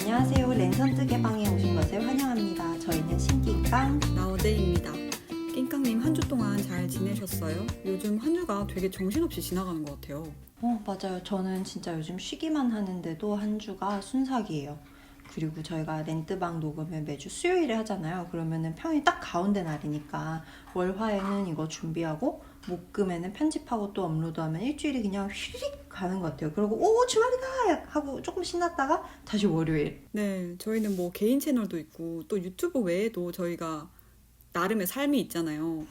안녕하세요. 랜선 뜨개방에 오신 것을 환영합니다. 저희는 신기깡 나어제입니다. 낑깡님 한 주 동안 잘 지내셨어요? 요즘 한 주가 되게 정신없이 지나가는 것 같아요. 맞아요. 저는 진짜 요즘 쉬기만 하는데도 한 주가 순삭이에요. 그리고 저희가 렌트방 녹음을 매주 수요일에 하잖아요. 그러면은 평일 딱 가운데 날이니까 월화에는 이거 준비하고 목금에는 편집하고 또 업로드하면 일주일이 그냥 휘릭 가는 것 같아요. 그리고 오 주말이다 하고 조금 신났다가 다시 월요일. 네, 저희는 뭐 개인 채널도 있고 또 유튜브 외에도 저희가 나름의 삶이 있잖아요.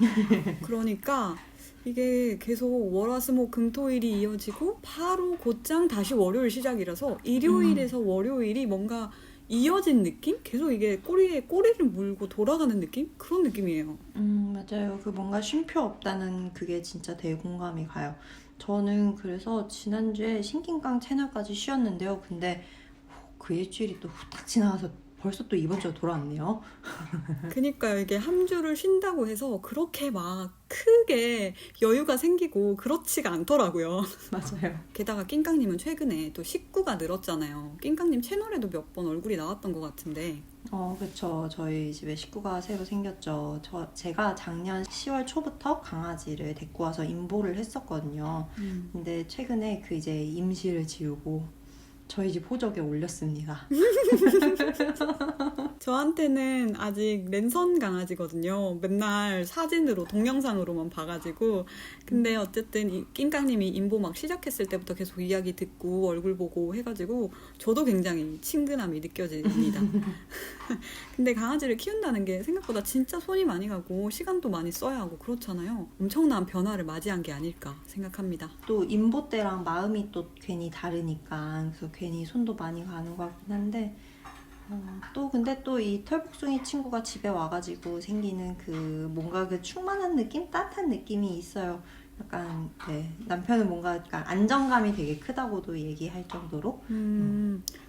그러니까 이게 계속 월화수목금토일이 이어지고 바로 곧장 다시 월요일 시작이라서 일요일에서 월요일이 뭔가 이어진 느낌? 계속 이게 꼬리에 꼬리를 물고 돌아가는 느낌? 그런 느낌이에요. 맞아요. 그 뭔가 쉼표 없다는 그게 진짜 되게 공감이 가요. 저는 그래서 지난주에 신kin깡 채널까지 쉬었는데요. 근데 그 일주일이 또 후딱 지나가서 벌써 또 이번 주가 돌아왔네요. 그니까요. 이게 한 주를 쉰다고 해서 그렇게 막 크게 여유가 생기고 그렇지가 않더라고요. 맞아요. 게다가 낑깡님은 최근에 또 식구가 늘었잖아요. 낑깡님 채널에도 몇 번 얼굴이 나왔던 것 같은데. 그쵸. 저희 집에 식구가 새로 생겼죠. 제가 작년 10월 초부터 강아지를 데리고 와서 임보를 했었거든요. 근데 최근에 그 이제 임시를 지우고 저희 집 호적에 올렸습니다. 저한테는 아직 랜선 강아지거든요. 맨날 사진으로 동영상으로만 봐가지고. 근데 어쨌든 이 낑깡님이 임보 막 시작했을 때부터 계속 이야기 듣고 얼굴 보고 해가지고 저도 굉장히 친근함이 느껴집니다. 근데 강아지를 키운다는 게 생각보다 진짜 손이 많이 가고 시간도 많이 써야 하고 그렇잖아요. 엄청난 변화를 맞이한 게 아닐까 생각합니다. 또 임보 때랑 마음이 또 괜히 다르니까 그래서 괜히 손도 많이 가는 것 같긴 한데 또 근데 또 이 털복숭이 친구가 집에 와가지고 생기는 그 뭔가 그 충만한 느낌? 따뜻한 느낌이 있어요. 약간 네, 남편은 뭔가 약간 안정감이 되게 크다고도 얘기할 정도로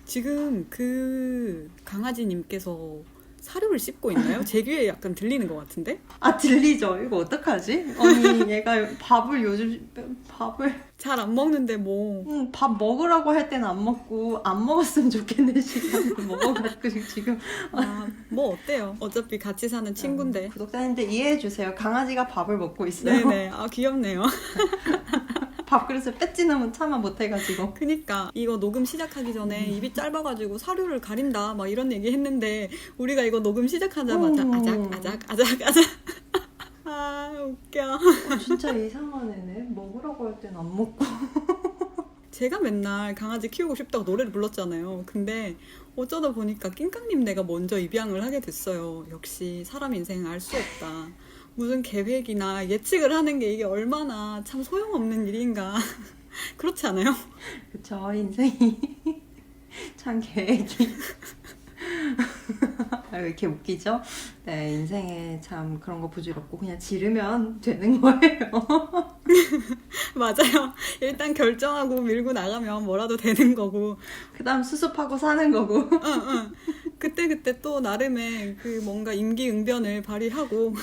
지금 그 강아지님께서 사료를 씹고 있나요? 제 귀에 약간 들리는 것 같은데? 들리죠? 이거 어떡하지? 아니 얘가 밥을 요즘 잘 안 먹는데 뭐. 밥 먹으라고 할 때는 안 먹고 안 먹었으면 좋겠는 시간을 먹어가지고 지금 뭐 어때요? 어차피 같이 사는 친구인데. 구독자님들 이해해주세요. 강아지가 밥을 먹고 있어요. 네네. 귀엽네요. 밥그릇을 뺏지는 차마 못해가지고. 그니까 이거 녹음 시작하기 전에 입이 짧아가지고 사료를 가린다 막 이런 얘기 했는데 우리가 이거 녹음 시작하자마자 아작 웃겨. 진짜 이상한 애네. 먹으라고 할 때는 안 먹고. 제가 맨날 강아지 키우고 싶다고 노래를 불렀잖아요. 근데 어쩌다 보니까 낑깡님 내가 먼저 입양을 하게 됐어요. 역시 사람 인생은 알 수 없다. 무슨 계획이나 예측을 하는 게 이게 얼마나 참 소용없는 일인가. 그렇지 않아요? 그쵸. 인생이 참 계획이. 왜 이렇게 웃기죠? 네, 인생에 참 그런 거 부질없고 그냥 지르면 되는 거예요. 맞아요. 일단 결정하고 밀고 나가면 뭐라도 되는 거고. 그 다음 수습하고 사는 거고. 응. 그때 또 나름의 그 뭔가 임기응변을 발휘하고.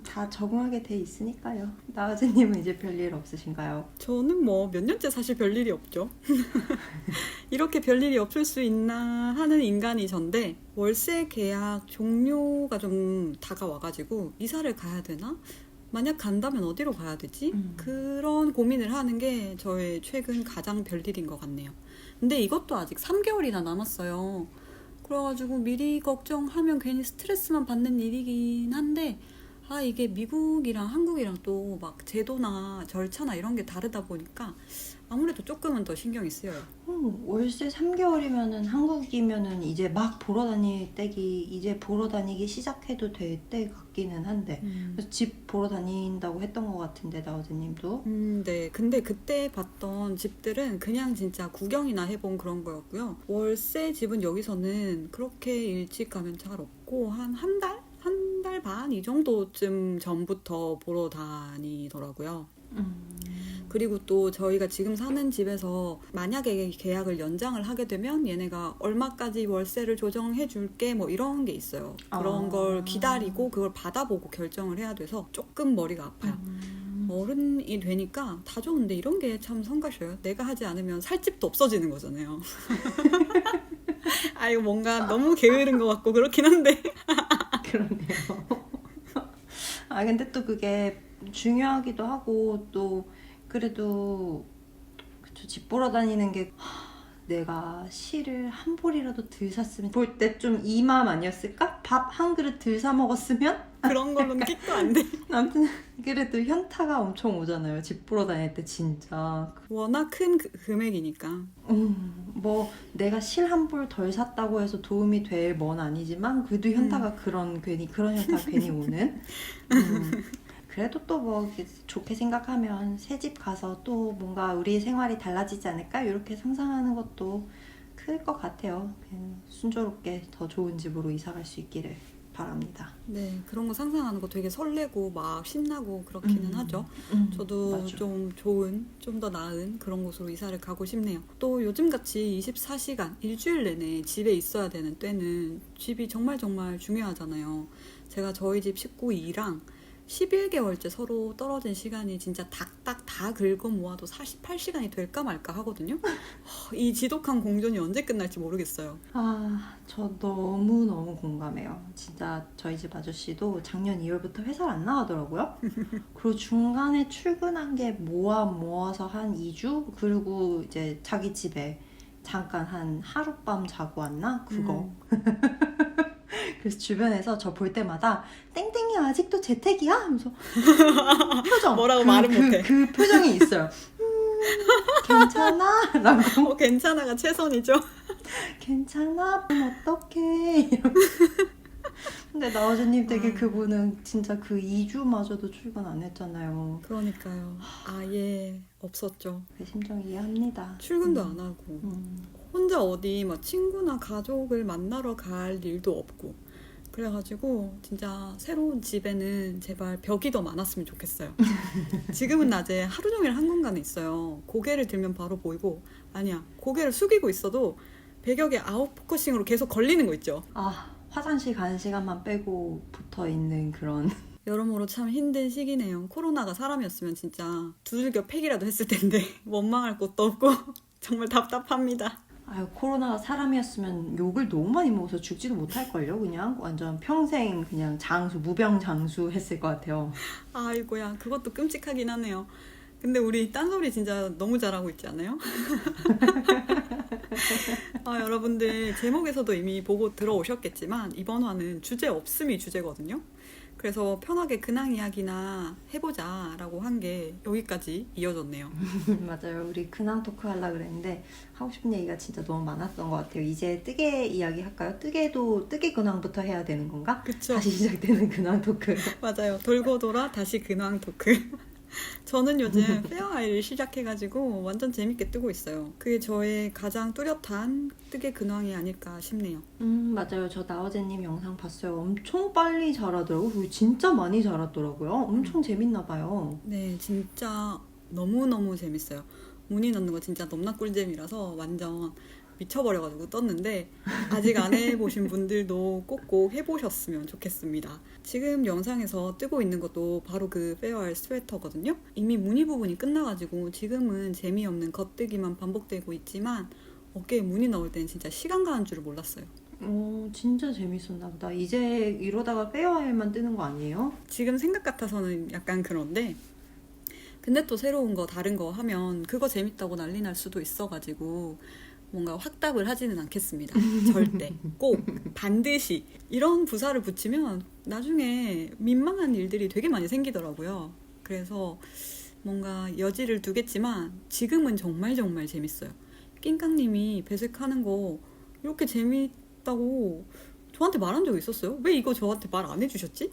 다 적응하게 돼 있으니까요. 나으재님은 이제 별일 없으신가요? 저는 뭐 몇 년째 사실 별일이 없죠. 이렇게 별일이 없을 수 있나 하는 인간이 전데 월세 계약 종료가 좀 다가와가지고 이사를 가야 되나? 만약 간다면 어디로 가야 되지? 그런 고민을 하는 게 저의 최근 가장 별일인 것 같네요. 근데 이것도 아직 3개월이나 남았어요. 그래가지고 미리 걱정하면 괜히 스트레스만 받는 일이긴 한데 이게 미국이랑 한국이랑 또 막 제도나 절차나 이런 게 다르다 보니까 아무래도 조금은 더 신경이 쓰여요. 월세 3개월이면은 한국이면은 이제 막 보러 다닐 때기 이제 보러 다니기 시작해도 될 때 같기는 한데 그래서 집 보러 다닌다고 했던 것 같은데 나우재님도 네. 근데 그때 봤던 집들은 그냥 진짜 구경이나 해본 그런 거였고요. 월세 집은 여기서는 그렇게 일찍 가면 잘 없고 한 달? 한 달 반 이 정도쯤 전부터 보러 다니더라고요. 그리고 또 저희가 지금 사는 집에서 만약에 계약을 연장을 하게 되면 얘네가 얼마까지 월세를 조정해 줄게 뭐 이런 게 있어요. 그런 걸 기다리고 그걸 받아보고 결정을 해야 돼서 조금 머리가 아파요. 어른이 되니까 다 좋은데 이런 게 참 성가셔요. 내가 하지 않으면 살 집도 없어지는 거잖아요. 아, 이거 뭔가 너무 게으른 것 같고 그렇긴 한데. 그러네요. 아, 근데 또 그게 중요하기도 하고, 또, 그래도, 그쵸, 집 보러 다니는 게, 내가 실을 한 볼이라도 덜 샀으면, 볼 때 좀 이 마음 아니었을까? 밥 한 그릇 덜 사 먹었으면? 그런 걸로는 킥도 안 돼. 아무튼, 그래도 현타가 엄청 오잖아요. 집 보러 다닐 때 진짜. 워낙 큰 금액이니까. 뭐, 내가 실 한 볼 덜 샀다고 해서 도움이 될 뭔 아니지만, 그래도 현타가 그런 현타가 괜히 오는. 그래도 또 뭐 좋게 생각하면 새 집 가서 또 뭔가 우리 생활이 달라지지 않을까? 이렇게 상상하는 것도 클 것 같아요. 그냥 순조롭게 더 좋은 집으로 이사 갈 수 있기를 바랍니다. 네, 그런 거 상상하는 거 되게 설레고 막 신나고 그렇기는 하죠. 저도 맞아. 좀 좋은, 좀 더 나은 그런 곳으로 이사를 가고 싶네요. 또 요즘같이 24시간, 일주일 내내 집에 있어야 되는 때는 집이 정말 정말 중요하잖아요. 제가 저희 집 식구 2랑 11개월째 서로 떨어진 시간이 진짜 닥닥 다 긁어 모아도 48시간이 될까 말까 하거든요. 이 지독한 공존이 언제 끝날지 모르겠어요. 아, 저 너무너무 공감해요. 진짜 저희 집 아저씨도 작년 2월부터 회사를 안 나가더라고요. 그리고 중간에 출근한 게 모아서 한 2주? 그리고 이제 자기 집에 잠깐 한 하룻밤 자고 왔나? 그거. 그래서 주변에서 저 볼 때마다 땡땡이 아직도 재택이야? 하면서 표정. 뭐라고 말은 못해. 그 표정이 있어요. 괜찮아? 라고. 괜찮아가 최선이죠. 괜찮아? 그럼 어떡해? 이러고. 근데 나우즈님 댁에 그분은 진짜 그 2주마저도 출근 안 했잖아요. 그러니까요. 아예 없었죠. 그 심정 이해합니다. 출근도 안 하고 혼자 어디 막 친구나 가족을 만나러 갈 일도 없고 그래가지고 진짜 새로운 집에는 제발 벽이 더 많았으면 좋겠어요. 지금은 낮에 하루 종일 한 공간에 있어요. 고개를 들면 바로 보이고 아니야 고개를 숙이고 있어도 배경에 아웃포커싱으로 계속 걸리는 거 있죠. 아, 화장실 가는 시간만 빼고 붙어 있는 그런. 여러모로 참 힘든 시기네요. 코로나가 사람이었으면 진짜 두들겨 패기라도 했을 텐데 원망할 것도 없고 정말 답답합니다. 아유, 코로나가 사람이었으면 욕을 너무 많이 먹어서 죽지도 못할걸요. 그냥 완전 평생 그냥 무병장수 했을 것 같아요. 아이고야 그것도 끔찍하긴 하네요. 근데 우리 딴소리 진짜 너무 잘하고 있지 않아요? 여러분들 제목에서도 이미 보고 들어오셨겠지만 이번 화는 주제 없음이 주제거든요. 그래서 편하게 근황 이야기나 해보자 라고 한 게 여기까지 이어졌네요. 맞아요. 우리 근황 토크 하려고 그랬는데 하고 싶은 얘기가 진짜 너무 많았던 것 같아요. 이제 뜨개 이야기 할까요? 뜨개 근황부터 해야 되는 건가? 그쵸? 다시 시작되는 근황 토크. 맞아요. 돌고 돌아 다시 근황 토크. 저는 요즘 페어아이를 시작해가지고 완전 재밌게 뜨고 있어요. 그게 저의 가장 뚜렷한 뜨개 근황이 아닐까 싶네요. 맞아요. 저 나어제님 영상 봤어요. 엄청 빨리 자라더라고요. 그리고 진짜 많이 자랐더라고요. 엄청 재밌나 봐요. 네, 진짜 너무너무 재밌어요. 무늬 넣는 거 진짜 넘나 꿀잼이라서 완전 미쳐버려가지고 떴는데 아직 안 해보신 분들도 꼭꼭 해보셨으면 좋겠습니다. 지금 영상에서 뜨고 있는 것도 바로 그 페어알 스웨터거든요. 이미 무늬 부분이 끝나가지고 지금은 재미없는 겉뜨기만 반복되고 있지만 어깨에 무늬 넣을 때는 진짜 시간 가는 줄을 몰랐어요. 진짜 재밌었나 보다. 이제 이러다가 페어아일만 뜨는 거 아니에요? 지금 생각 같아서는 약간 그런데 근데 또 새로운 거 다른 거 하면 그거 재밌다고 난리 날 수도 있어가지고 뭔가 확답을 하지는 않겠습니다. 절대. 꼭 반드시 이런 부사를 붙이면 나중에 민망한 일들이 되게 많이 생기더라고요. 그래서 뭔가 여지를 두겠지만 지금은 정말 정말 재밌어요. 낑깡님이 배색하는 거 이렇게 재밌다고 저한테 말한 적 있었어요? 왜 이거 저한테 말 안 해주셨지?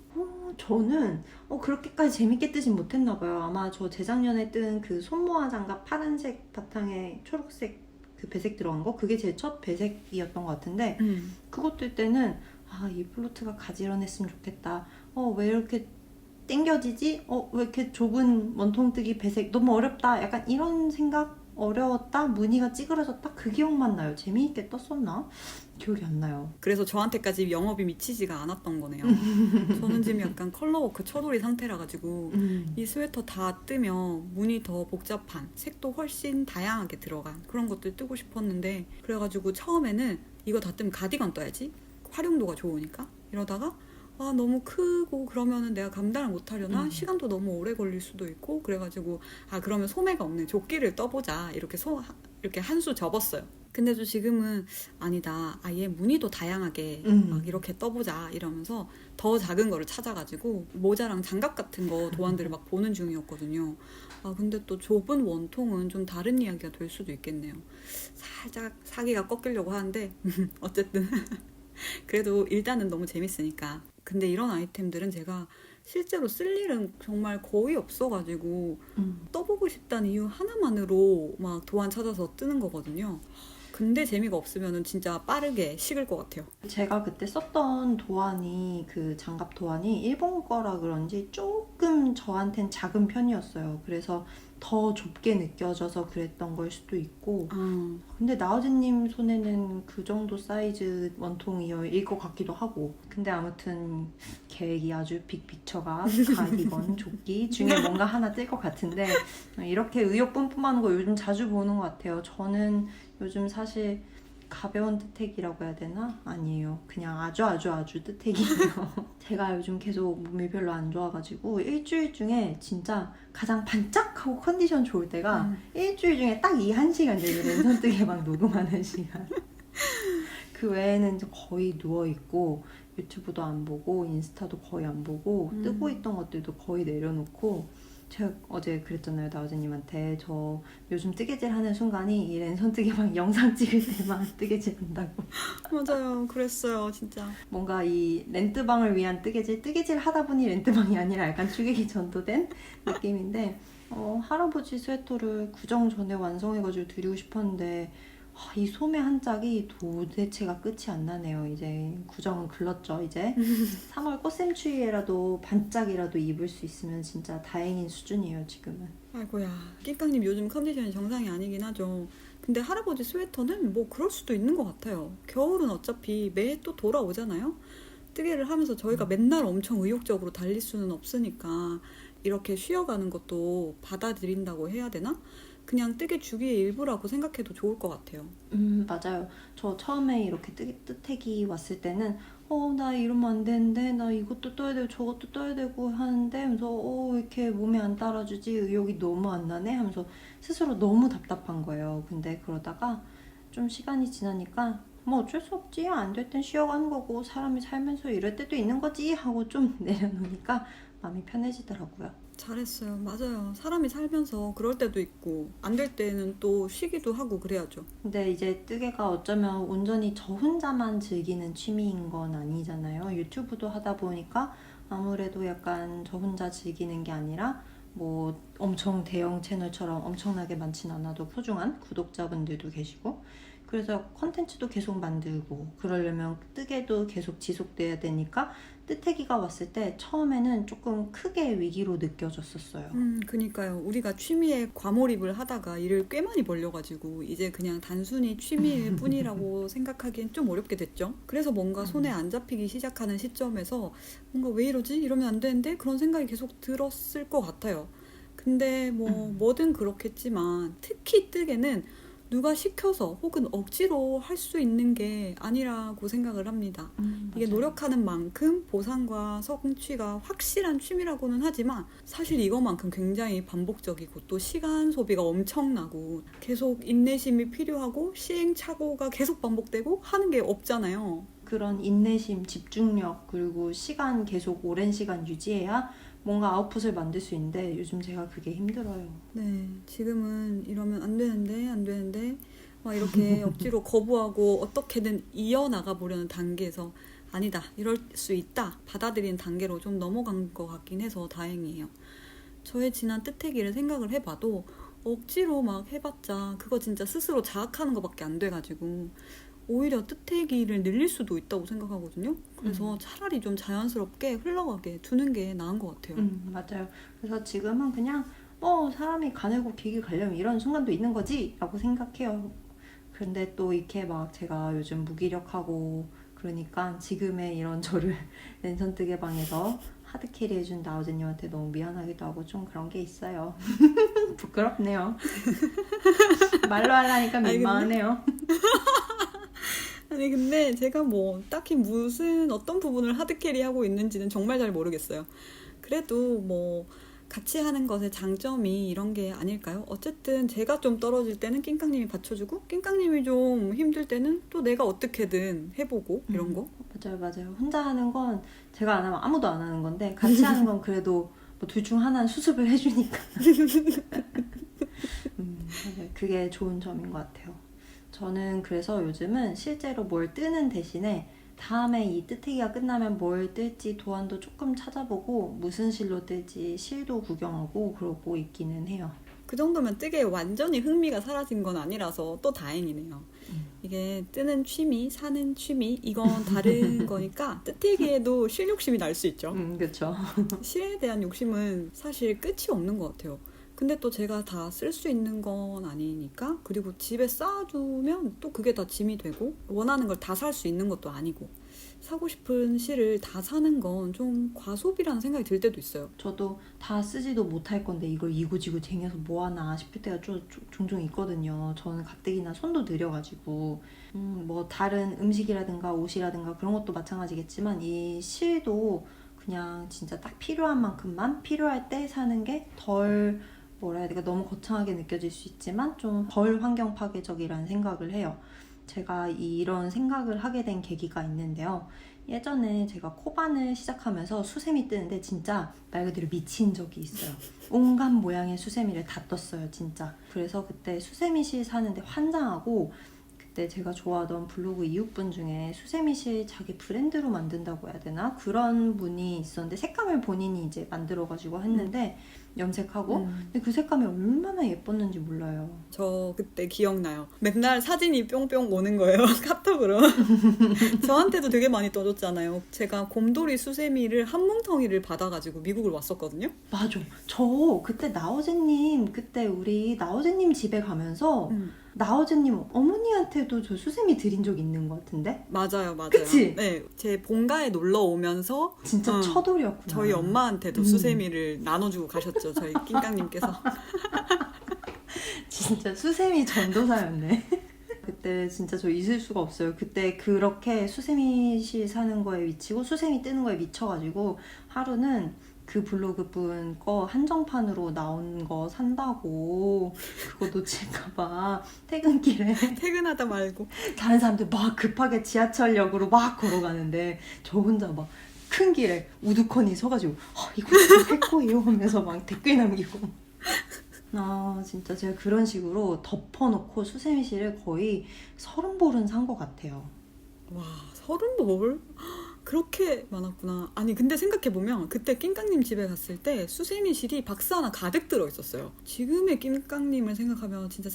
저는 그렇게까지 재밌게 뜨진 못했나 봐요. 아마 저 재작년에 뜬 그 손모아 장갑 파란색 바탕에 초록색 그 배색 들어간 거 그게 제 첫 배색이었던 것 같은데 그거 뜰 때는 이 플로트가 가지런했으면 좋겠다. 왜 이렇게 땡겨지지? 왜 이렇게 좁은 원통뜨기 배색 너무 어렵다. 약간 이런 생각 어려웠다, 무늬가 찌그러졌다 그 기억만 나요. 재미있게 떴었나? 기억이 안 나요. 그래서 저한테까지 영업이 미치지가 않았던 거네요. 저는 지금 약간 컬러워크 쳐돌이 상태라 가지고 이 스웨터 다 뜨면 무늬 더 복잡한, 색도 훨씬 다양하게 들어간 그런 것들 뜨고 싶었는데, 그래가지고 처음에는 이거 다 뜨면 가디건 떠야지, 활용도가 좋으니까. 이러다가 아 너무 크고 그러면은 내가 감당을 못하려나, 시간도 너무 오래 걸릴 수도 있고, 그래가지고 아 그러면 소매가 없는 조끼를 떠보자, 이렇게 한 수 접었어요. 근데도 지금은 아니다, 아예 무늬도 다양하게 막 이렇게 떠보자 이러면서 더 작은 거를 찾아가지고 모자랑 장갑 같은 거 도안들을 막 보는 중이었거든요. 아 근데 또 좁은 원통은 좀 다른 이야기가 될 수도 있겠네요. 살짝 사기가 꺾이려고 하는데 어쨌든 그래도 일단은 너무 재밌으니까. 근데 이런 아이템들은 제가 실제로 쓸 일은 정말 거의 없어가지고 떠보고 싶다는 이유 하나만으로 막 도안 찾아서 뜨는 거거든요. 근데 재미가 없으면 진짜 빠르게 식을 것 같아요. 제가 그때 썼던 도안이, 그 장갑 도안이 일본 거라 그런지 조금 저한텐 작은 편이었어요. 그래서 더 좁게 느껴져서 그랬던 걸 수도 있고, 근데 나우즈님 손에는 그 정도 사이즈 원통이일 것 같기도 하고. 근데 아무튼 계획이 아주 빅픽처가 가디건, 조끼 중에 뭔가 하나 뜰 것 같은데, 이렇게 의욕 뿜뿜하는 거 요즘 자주 보는 것 같아요. 저는 요즘 사실 가벼운 뜨택이라고 해야 되나? 아니에요. 그냥 아주 뜨택이에요. 제가 요즘 계속 몸이 별로 안 좋아가지고 일주일 중에 진짜 가장 반짝하고 컨디션 좋을 때가 일주일 중에 딱 이 1시간 되게 랜선 뜨개 막 녹음하는 시간. 그 외에는 거의 누워있고 유튜브도 안 보고 인스타도 거의 안 보고 뜨고 있던 것들도 거의 내려놓고. 제가 어제 그랬잖아요, 나우즈님한테. 저 요즘 뜨개질 하는 순간이 이 랜선 뜨개방 영상 찍을 때만 뜨개질 한다고. 맞아요, 그랬어요 진짜. 뭔가 이 렌트방을 위한 뜨개질 하다 보니 렌트방이 아니라 약간 추격이 전도된 느낌인데, 할아버지 스웨터를 구정 전에 완성해가지고 드리고 싶었는데 이 소매 한 짝이 도대체가 끝이 안 나네요. 이제 구정은 글렀죠. 이제 3월 꽃샘추위에라도 반짝이라도 입을 수 있으면 진짜 다행인 수준이에요, 지금은. 아이고야, 낑깡님 요즘 컨디션이 정상이 아니긴 하죠. 근데 할아버지 스웨터는 뭐 그럴 수도 있는 것 같아요. 겨울은 어차피 매해 또 돌아오잖아요. 뜨개를 하면서 저희가 맨날 엄청 의욕적으로 달릴 수는 없으니까 이렇게 쉬어가는 것도 받아들인다고 해야 되나? 그냥 뜨개 주기의 일부라고 생각해도 좋을 것 같아요. 맞아요. 저 처음에 이렇게 뜨택이 왔을 때는 나 이러면 안 되는데, 나 이것도 떠야 되고 저것도 떠야 되고 하는데 하면서 이렇게 몸에 안 따라주지, 의욕이 너무 안 나네 하면서 스스로 너무 답답한 거예요. 근데 그러다가 좀 시간이 지나니까 뭐 어쩔 수 없지, 안 될 땐 쉬어가는 거고 사람이 살면서 이럴 때도 있는 거지 하고 좀 내려놓으니까 마음이 편해지더라고요. 잘했어요. 맞아요. 사람이 살면서 그럴 때도 있고 안 될 때는 또 쉬기도 하고 그래야죠. 근데 이제 뜨개가 어쩌면 온전히 저 혼자만 즐기는 취미인 건 아니잖아요. 유튜브도 하다 보니까 아무래도 약간 저 혼자 즐기는 게 아니라 뭐 엄청 대형 채널처럼 엄청나게 많진 않아도 소중한 구독자분들도 계시고, 그래서 컨텐츠도 계속 만들고 그러려면 뜨개도 계속 지속돼야 되니까 뜨태기가 왔을 때 처음에는 조금 크게 위기로 느껴졌었어요. 그니까요. 우리가 취미에 과몰입을 하다가 일을 꽤 많이 벌려가지고 이제 그냥 단순히 취미일 뿐이라고 생각하기엔 좀 어렵게 됐죠. 그래서 뭔가 손에 안 잡히기 시작하는 시점에서 뭔가 왜 이러지? 이러면 안 되는데? 그런 생각이 계속 들었을 것 같아요. 근데 뭐든 그렇겠지만 특히 뜨개는 누가 시켜서 혹은 억지로 할 수 있는 게 아니라고 생각을 합니다. 이게 맞아요. 노력하는 만큼 보상과 성취가 확실한 취미라고는 하지만 사실 이것만큼 굉장히 반복적이고 또 시간 소비가 엄청나고 계속 인내심이 필요하고 시행착오가 계속 반복되고 하는 게 없잖아요. 그런 인내심, 집중력, 그리고 시간 계속 오랜 시간 유지해야 뭔가 아웃풋을 만들 수 있는데 요즘 제가 그게 힘들어요. 네, 지금은 이러면 안 되는데 막 이렇게 억지로 거부하고 어떻게든 이어나가 보려는 단계에서 아니다, 이럴 수 있다 받아들이는 단계로 좀 넘어간 것 같긴 해서 다행이에요. 저의 지난 뜨태기를 생각을 해봐도 억지로 막 해봤자 그거 진짜 스스로 자학하는 것밖에 안 돼가지고 오히려 뜨태기를 늘릴 수도 있다고 생각하거든요. 그래서 차라리 좀 자연스럽게 흘러가게 두는 게 나은 것 같아요. 맞아요. 그래서 지금은 그냥 사람이 가늘고 길게 가려면 이런 순간도 있는 거지 라고 생각해요. 그런데 또 이렇게 막 제가 요즘 무기력하고 그러니까 지금의 이런 저를 랜선 뜨개 방에서 하드캐리 해준 나우제님한테 너무 미안하기도 하고 좀 그런 게 있어요. 부끄럽네요. 말로 하려니까 민망하네요. 아니 근데 제가 뭐 딱히 무슨 어떤 부분을 하드캐리 하고 있는지는 정말 잘 모르겠어요. 그래도 뭐 같이 하는 것의 장점이 이런 게 아닐까요? 어쨌든 제가 좀 떨어질 때는 낑깡님이 받쳐주고 낑깡님이 좀 힘들 때는 또 내가 어떻게든 해보고 이런 거. 맞아요. 혼자 하는 건 제가 안 하면 아무도 안 하는 건데 같이 하는 건 그래도 뭐 둘 중 하나는 수습을 해주니까. 맞아요. 그게 좋은 점인 것 같아요. 저는 그래서 요즘은 실제로 뭘 뜨는 대신에 다음에 이 뜨개가 끝나면 뭘 뜰지 도안도 조금 찾아보고 무슨 실로 뜰지 실도 구경하고 그러고 있기는 해요. 그 정도면 뜨개에 완전히 흥미가 사라진 건 아니라서 또 다행이네요. 이게 뜨는 취미, 사는 취미 이건 다른 거니까 뜨개에도 실 욕심이 날 수 있죠. 그렇죠. 실에 대한 욕심은 사실 끝이 없는 것 같아요. 근데 또 제가 다 쓸 수 있는 건 아니니까 그리고 집에 쌓아두면 또 그게 다 짐이 되고 원하는 걸 다 살 수 있는 것도 아니고 사고 싶은 실을 다 사는 건 좀 과소비라는 생각이 들 때도 있어요. 저도 다 쓰지도 못할 건데 이걸 이고지고 쟁여서 뭐하나 싶을 때가 종종 있거든요. 저는 가뜩이나 손도 느려가지고 뭐 다른 음식이라든가 옷이라든가 그런 것도 마찬가지겠지만 이 실도 그냥 진짜 딱 필요한 만큼만 필요할 때 사는 게 덜 뭐라 해야 될까 너무 거창하게 느껴질 수 있지만 좀 덜 환경 파괴적이라는 생각을 해요. 제가 이런 생각을 하게 된 계기가 있는데요. 예전에 제가 코반을 시작하면서 수세미 뜨는데 진짜 말 그대로 미친 적이 있어요. 온갖 모양의 수세미를 다 떴어요, 진짜. 그래서 그때 수세미실 사는데 환장하고 그때 제가 좋아하던 블로그 이웃분 중에 수세미실 자기 브랜드로 만든다고 해야 되나? 그런 분이 있었는데 색감을 본인이 이제 만들어가지고 했는데 염색하고 근데 그 색감이 얼마나 예뻤는지 몰라요. 저 그때 기억나요. 맨날 사진이 뿅뿅 오는 거예요. 카톡으로. 저한테도 되게 많이 떠줬잖아요. 제가 곰돌이 수세미를 한 뭉텅이를 받아가지고 미국을 왔었거든요. 맞아. 저 그때 나오제님 그때 우리 나오제님 집에 가면서 나오제님 어머니한테도 저 수세미 드린 적 있는 것 같은데? 맞아요. 그치? 네, 제 본가에 놀러 오면서 진짜 처돌이었구나. 저희 엄마한테도 수세미를 나눠주고 가셨죠. 저희 낑깡님께서. 진짜 수세미 전도사였네. 그때 진짜 저 잊을 수가 없어요. 그때 그렇게 수세미실 사는 거에 미치고 수세미 뜨는 거에 미쳐가지고 하루는 그 블로그 분 거 한정판으로 나온 거 산다고 그거 놓칠까봐 퇴근길에 퇴근하다 말고. 다른 사람들 막 급하게 지하철역으로 막 걸어가는데 저 혼자 막 큰 길에 우두커니 서가지고 이거 진짜 살 거예요 하면서 막 댓글 남기고 진짜 제가 그런 식으로 덮어놓고 수세미실을 거의 30볼은 산 것 같아요. 와, 30벌? 그렇게 많았구나. 아니 근데 생각해보면 그때 낑깡님 집에 갔을 때 수세미실이 박스 하나 가득 들어있었어요. 지금의 낑깡님을 생각하면 진짜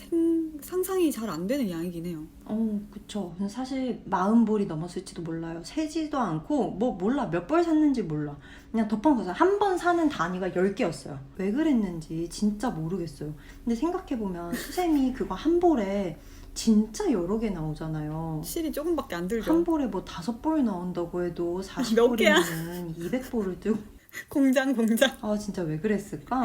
상상이 잘 안 되는 양이긴 해요. 그쵸. 사실 40볼이 넘었을지도 몰라요. 세지도 않고 몰라 몇 벌 샀는지 몰라. 그냥 덮어놓고 한 번 사는 단위가 10개였어요. 왜 그랬는지 진짜 모르겠어요. 근데 생각해보면 수세미 그거 한 볼에 진짜 여러 개 나오잖아요. 실이 조금밖에 안 들죠. 한 볼에 뭐 5볼 나온다고 해도 몇 개야? 40볼이면 200볼을 뜨고 공장. 진짜 왜 그랬을까?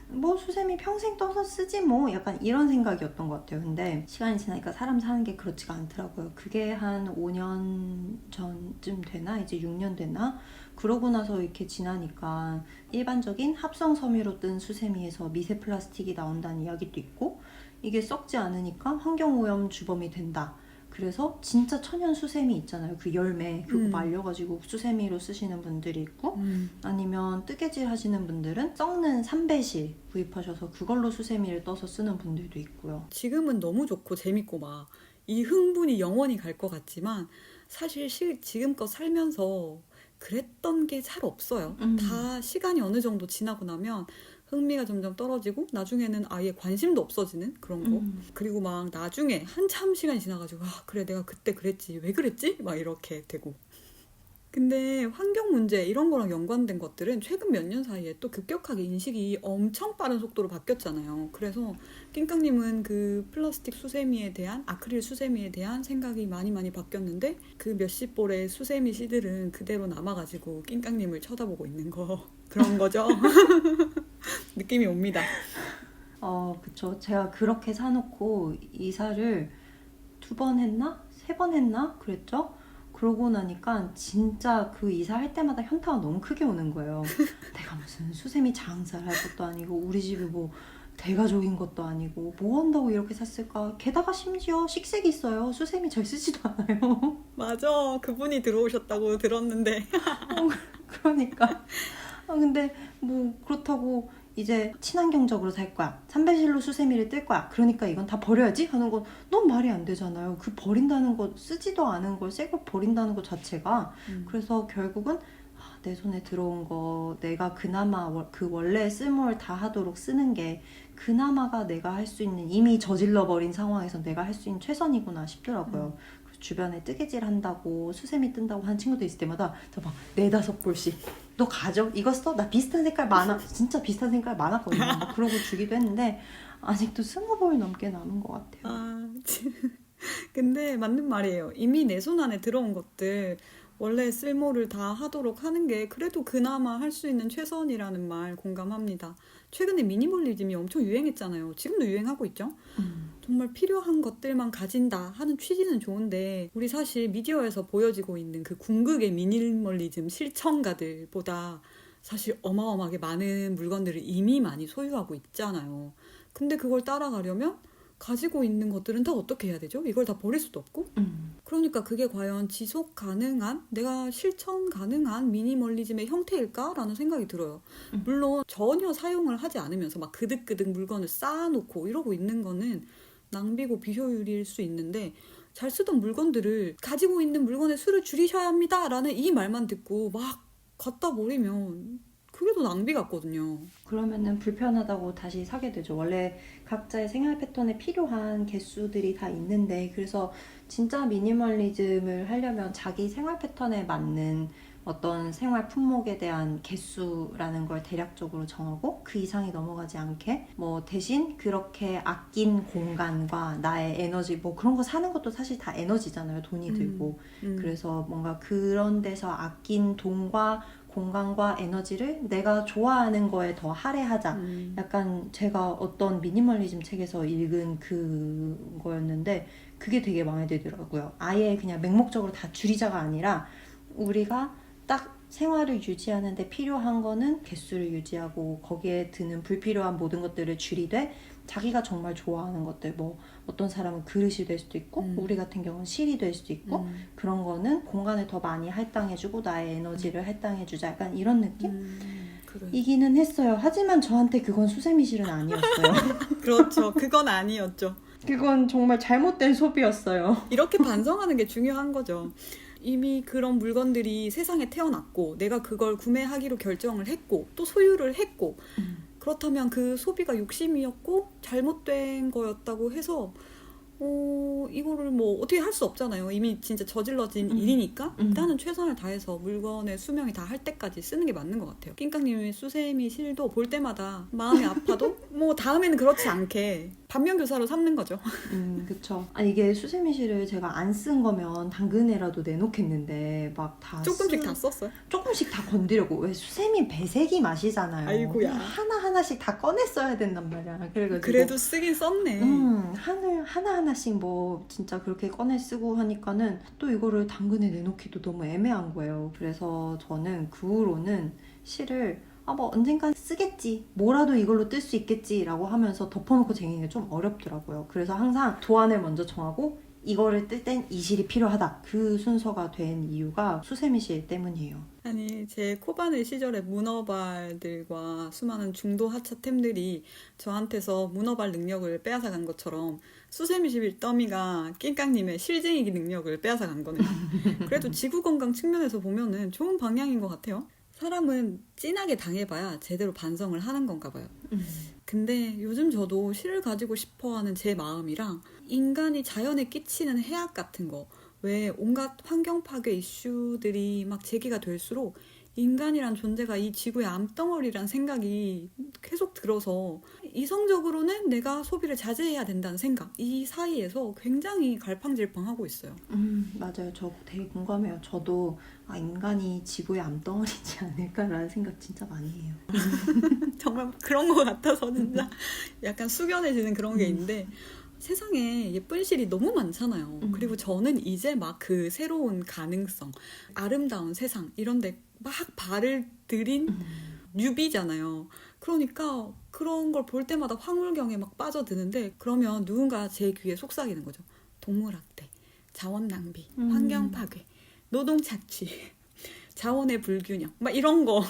뭐 수세미 평생 떠서 쓰지 뭐 약간 이런 생각이었던 것 같아요. 근데 시간이 지나니까 사람 사는 게 그렇지가 않더라고요. 그게 한 5년 전쯤 되나? 이제 6년 되나? 그러고 나서 이렇게 지나니까 일반적인 합성 섬유로 뜬 수세미에서 미세 플라스틱이 나온다는 이야기도 있고 이게 썩지 않으니까 환경오염 주범이 된다. 그래서 진짜 천연 수세미 있잖아요. 그 열매 그거 말려가지고 수세미로 쓰시는 분들이 있고 아니면 뜨개질 하시는 분들은 썩는 삼배실 구입하셔서 그걸로 수세미를 떠서 쓰는 분들도 있고요. 지금은 너무 좋고 재밌고 막 이 흥분이 영원히 갈 것 같지만 사실 지금껏 살면서 그랬던 게 잘 없어요. 다 시간이 어느 정도 지나고 나면 흥미가 점점 떨어지고 나중에는 아예 관심도 없어지는 그런 거. 그리고 막 나중에 한참 시간이 지나가지고 그래 내가 그때 그랬지 왜 그랬지? 막 이렇게 되고. 근데 환경 문제 이런 거랑 연관된 것들은 최근 몇 년 사이에 또 급격하게 인식이 엄청 빠른 속도로 바뀌었잖아요. 그래서 낑깡님은 그 플라스틱 수세미에 대한, 아크릴 수세미에 대한 생각이 많이 바뀌었는데 그 몇십 볼의 수세미 씨들은 그대로 남아가지고 낑깡님을 쳐다보고 있는 거 그런 거죠. 느낌이 옵니다. 그쵸. 제가 그렇게 사놓고 이사를 2번 했나? 3번 했나? 그랬죠? 그러고 나니까 진짜 그 이사할 때마다 현타가 너무 크게 오는 거예요. 내가 무슨 수세미 장사를 할 것도 아니고 우리 집이 뭐 대가족인 것도 아니고 뭐 한다고 이렇게 샀을까? 게다가 심지어 식색이 있어요. 수세미 잘 쓰지도 않아요. 맞아. 그분이 들어오셨다고 들었는데. 그러니까. 근데 뭐 그렇다고 이제 친환경적으로 살 거야. 삼배실로 수세미를 뜰 거야. 그러니까 이건 다 버려야지 하는 건 너무 말이 안 되잖아요. 그 버린다는 거, 쓰지도 않은 걸 새 걸 버린다는 것 자체가. 그래서 결국은 내 손에 들어온 거 내가 그나마 그 원래 쓸모를 다 하도록 쓰는 게 그나마가 내가 할 수 있는, 이미 저질러 버린 상황에서 내가 할 수 있는 최선이구나 싶더라고요. 그래서 주변에 뜨개질 한다고 수세미 뜬다고 하는 친구들 있을 때마다 막 4-5볼씩 너 가져? 이거 써? 나 비슷한 색깔 많아. 진짜 비슷한 색깔 많았거든요. 막 그러고 주기도 했는데 아직도 20벌 넘게 남은 것 같아요. 근데 맞는 말이에요. 이미 내 손 안에 들어온 것들 원래 쓸모를 다 하도록 하는 게 그래도 그나마 할 수 있는 최선이라는 말 공감합니다. 최근에 미니멀리즘이 엄청 유행했잖아요. 지금도 유행하고 있죠? 정말 필요한 것들만 가진다 하는 취지는 좋은데 우리 사실 미디어에서 보여지고 있는 그 궁극의 미니멀리즘 실천가들보다 사실 어마어마하게 많은 물건들을 이미 많이 소유하고 있잖아요. 근데 그걸 따라가려면 가지고 있는 것들은 다 어떻게 해야 되죠? 이걸 다 버릴 수도 없고. 그러니까 그게 과연 지속 가능한, 내가 실천 가능한 미니멀리즘의 형태일까라는 생각이 들어요. 물론 전혀 사용을 하지 않으면서 막 그득그득 물건을 쌓아놓고 이러고 있는 거는 낭비고 비효율일 수 있는데 잘 쓰던 물건들을 가지고 있는 물건의 수를 줄이셔야 합니다라는 이 말만 듣고 막 갖다 버리면 그게 더 낭비 같거든요. 그러면은 불편하다고 다시 사게 되죠. 원래 각자의 생활 패턴에 필요한 개수들이 다 있는데, 그래서 진짜 미니멀리즘을 하려면 자기 생활 패턴에 맞는 어떤 생활 품목에 대한 개수라는 걸 대략적으로 정하고 그 이상이 넘어가지 않게, 뭐 대신 그렇게 아낀 공간과 나의 에너지, 뭐 그런 거 사는 것도 사실 다 에너지잖아요. 돈이 들고. 그래서 뭔가 그런 데서 아낀 돈과 공간과 에너지를 내가 좋아하는 거에 더 할애하자. 약간 제가 어떤 미니멀리즘 책에서 읽은 그거였는데 그게 되게 마음에 들더라고요. 아예 그냥 맹목적으로 다 줄이자가 아니라 우리가 딱 생활을 유지하는데 필요한 거는 개수를 유지하고 거기에 드는 불필요한 모든 것들을 줄이되 자기가 정말 좋아하는 것들, 뭐 어떤 사람은 그릇이 될 수도 있고 우리 같은 경우는 실이 될 수도 있고 그런 거는 공간을 더 많이 할당해주고 나의 에너지를 할당해주자, 약간 이런 느낌? 그래. 이기는 했어요. 하지만 저한테 그건 수세미 실은 아니었어요. 그렇죠. 그건 아니었죠. 그건 정말 잘못된 소비였어요. 이렇게 반성하는 게 중요한 거죠. 이미 그런 물건들이 세상에 태어났고 내가 그걸 구매하기로 결정을 했고 또 소유를 했고 그렇다면 그 소비가 욕심이었고 잘못된 거였다고 해서 이거를 뭐 어떻게 할 수 없잖아요. 이미 진짜 저질러진 일이니까 일단은 최선을 다해서 물건의 수명이 다 할 때까지 쓰는 게 맞는 것 같아요. 낑깡님의 수세미 실도 볼 때마다 마음이 아파도 뭐 다음에는 그렇지 않게 반면교사로 삼는 거죠. 그쵸. 아니 이게 수세미 실을 제가 안 쓴 거면 당근에라도 내놓겠는데 막 다 조금씩 다 썼어요. 조금씩 다 건드려고. 왜 수세미 배색이 맛이잖아요. 아이고야. 하나하나씩 다 꺼내 써야 된단 말이야. 그래가지고 그래도 쓰긴 썼네. 하나하나씩 뭐 진짜 그렇게 꺼내 쓰고 하니까는 또 이거를 당근에 내놓기도 너무 애매한 거예요. 그래서 저는 그 후로는 실을 뭐 언젠간 쓰겠지, 뭐라도 이걸로 뜰 수 있겠지 라고 하면서 덮어놓고 쟁이는 게 좀 어렵더라고요. 그래서 항상 도안을 먼저 정하고 이거를 뜰 땐 이 실이 필요하다, 그 순서가 된 이유가 수세미 실 때문이에요. 아니 제 코바늘 시절의 문어발들과 수많은 중도 하차템들이 저한테서 문어발 능력을 빼앗아간 것처럼 수세미 실 더미가 낑깡님의 실쟁이기 능력을 빼앗아간 거네요. 그래도 지구 건강 측면에서 보면은 좋은 방향인 것 같아요. 사람은 찐하게 당해봐야 제대로 반성을 하는 건가 봐요. 근데 요즘 저도 실을 가지고 싶어하는 제 마음이랑 인간이 자연에 끼치는 해악 같은 거, 왜 온갖 환경 파괴 이슈들이 막 제기가 될수록 인간이란 존재가 이 지구의 암덩어리란 생각이 계속 들어서 이성적으로는 내가 소비를 자제해야 된다는 생각, 이 사이에서 굉장히 갈팡질팡하고 있어요. 맞아요. 저 되게 공감해요. 저도 인간이 지구의 암덩어리지 않을까라는 생각 진짜 많이 해요. 정말 그런 것 같아서 진짜 약간 숙연해지는 그런 게 있는데 세상에 예쁜 실이 너무 많잖아요. 그리고 저는 이제 막 그 새로운 가능성, 아름다운 세상 이런데 막 발을 들인 뉴비잖아요. 그러니까 그런 걸 볼 때마다 황홀경에 막 빠져드는데 그러면 누군가 제 귀에 속삭이는 거죠. 동물학대, 자원 낭비, 환경 파괴, 노동 착취, 자원의 불균형 막 이런 거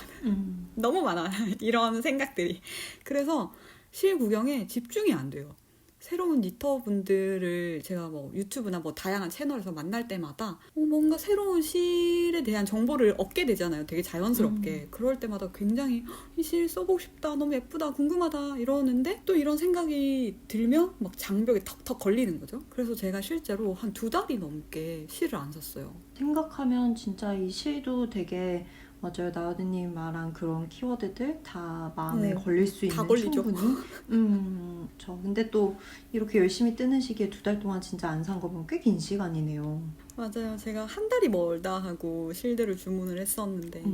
너무 많아. 이런 생각들이. 그래서 실 구경에 집중이 안 돼요. 새로운 니터분들을 제가 뭐 유튜브나 뭐 다양한 채널에서 만날 때마다 뭔가 새로운 실에 대한 정보를 얻게 되잖아요. 되게 자연스럽게. 그럴 때마다 굉장히 이 실 써보고 싶다, 너무 예쁘다, 궁금하다 이러는데 또 이런 생각이 들면 막 장벽에 턱턱 걸리는 거죠. 그래서 제가 실제로 한 2달이 넘게 실을 안 샀어요. 생각하면 진짜 이 실도 되게 맞아요. 나우드님 말한 그런 키워드들 다 마음에 걸릴 수 있는 다 걸리죠. 충분히. 저 근데 또 이렇게 열심히 뜨는 시기에 2달 동안 진짜 안 산 거 보면 꽤 긴 시간이네요. 맞아요. 제가 한 달이 멀다 하고 실들을 주문을 했었는데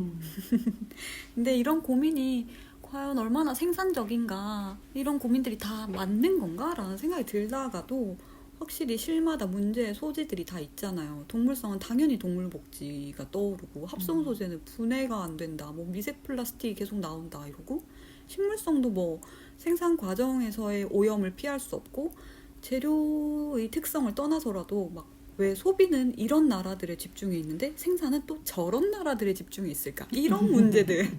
근데 이런 고민이 과연 얼마나 생산적인가 이런 고민들이 다 맞는 건가? 라는 생각이 들다가도 확실히 실마다 문제의 소지들이 다 있잖아요. 동물성은 당연히 동물복지가 떠오르고 합성 소재는 분해가 안 된다. 뭐 미세 플라스틱이 계속 나온다 이러고 식물성도 뭐 생산 과정에서의 오염을 피할 수 없고 재료의 특성을 떠나서라도 막 왜 소비는 이런 나라들에 집중해 있는데 생산은 또 저런 나라들에 집중해 있을까? 이런 문제들